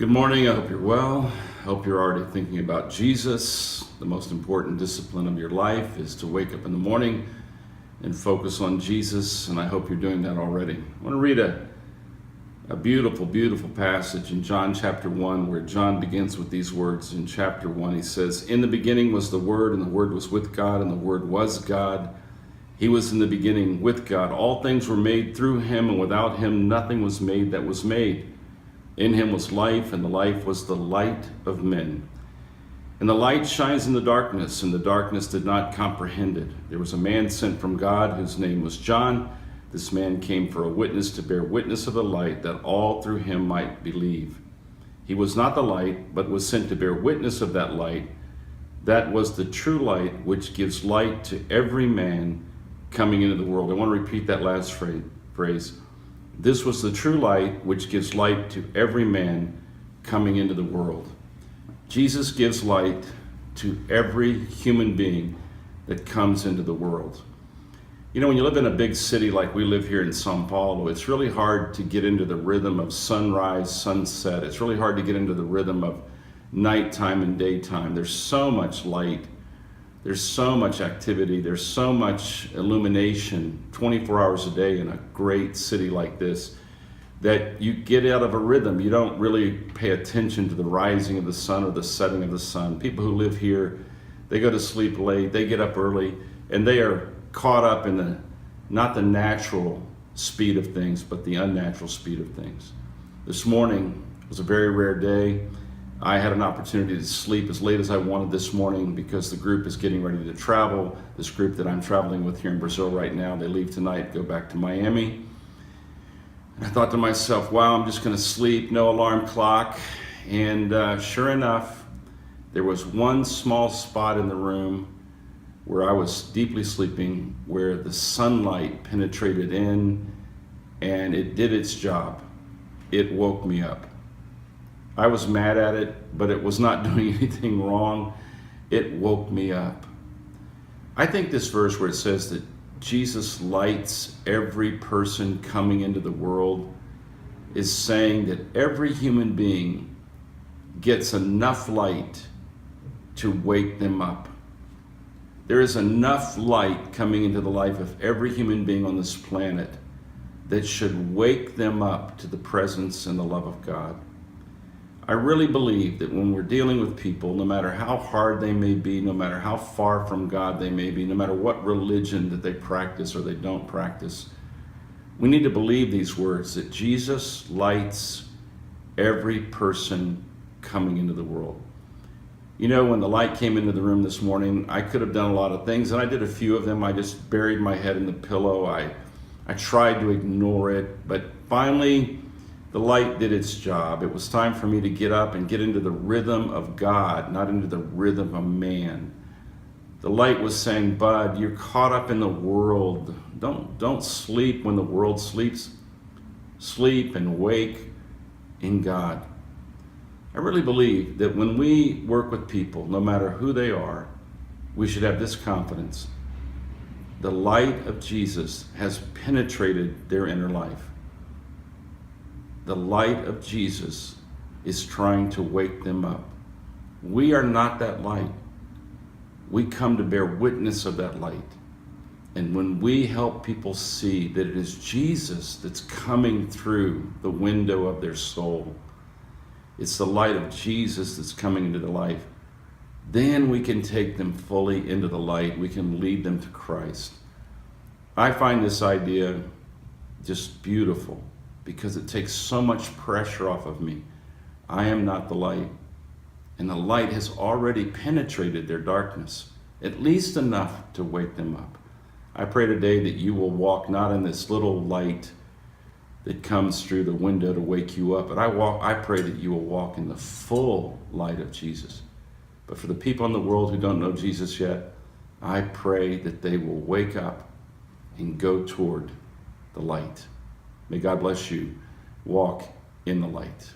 Good morning. I hope you're well. I hope you're already thinking about Jesus. The most important discipline of your life is to wake up in the morning and focus on Jesus, and I hope you're doing that already. I want to read a beautiful, beautiful passage in John chapter 1, where John begins with these words. In chapter 1, he says, "In the beginning was the Word, and the Word was with God, and the Word was God. He was in the beginning with God. All things were made through him, and without him nothing was made that was made. In him was life, and the life was the light of men. And the light shines in the darkness, and the darkness did not comprehend it. There was a man sent from God whose name was John. This man came for a witness, to bear witness of the light, that all through him might believe. He was not the light, but was sent to bear witness of that light. That was the true light, which gives light to every man coming into the world." I want to repeat that last phrase. This was the true light, which gives light to every man coming into the world. Jesus gives light to every human being that comes into the world. You know, when you live in a big city like we live here in Sao Paulo, it's really hard to get into the rhythm of sunrise, sunset. It's really hard to get into the rhythm of nighttime and daytime. There's so much light. There's so much activity. There's so much illumination 24 hours a day in a great city like this that you get out of a rhythm. You don't really pay attention to the rising of the sun or the setting of the sun. People who live here, they go to sleep late, they get up early, and they are caught up in not the natural speed of things, but the unnatural speed of things. This morning was a very rare day. I had an opportunity to sleep as late as I wanted this morning because the group is getting ready to travel. This group that I'm traveling with here in Brazil right now, they leave tonight, go back to Miami. And I thought to myself, wow, I'm just going to sleep, no alarm clock. And sure enough, there was one small spot in the room where I was deeply sleeping, where the sunlight penetrated in and it did its job. It woke me up. I was mad at it, but it was not doing anything wrong. It woke me up. I think this verse where it says that Jesus lights every person coming into the world is saying that every human being gets enough light to wake them up. There is enough light coming into the life of every human being on this planet that should wake them up to the presence and the love of God. I really believe that when we're dealing with people, no matter how hard they may be, no matter how far from God they may be, no matter what religion that they practice or they don't practice, we need to believe these words, that Jesus lights every person coming into the world. You know, when the light came into the room this morning, I could have done a lot of things, and I did a few of them. I just buried my head in the pillow. I tried to ignore it, but finally, the light did its job. It was time for me to get up and get into the rhythm of God, not into the rhythm of man. The light was saying, Bud, you're caught up in the world. Don't sleep when the world sleeps. Sleep and wake in God. I really believe that when we work with people, no matter who they are, we should have this confidence. The light of Jesus has penetrated their inner life. The light of Jesus is trying to wake them up. We are not that light. We come to bear witness of that light. And when we help people see that it is Jesus that's coming through the window of their soul, it's the light of Jesus that's coming into their life, then we can take them fully into the light. We can lead them to Christ. I find this idea just beautiful, because it takes so much pressure off of me. I am not the light. And the light has already penetrated their darkness, at least enough to wake them up. I pray today that you will walk not in this little light that comes through the window to wake you up, but I pray that you will walk in the full light of Jesus. But for the people in the world who don't know Jesus yet, I pray that they will wake up and go toward the light. May God bless you. Walk in the light.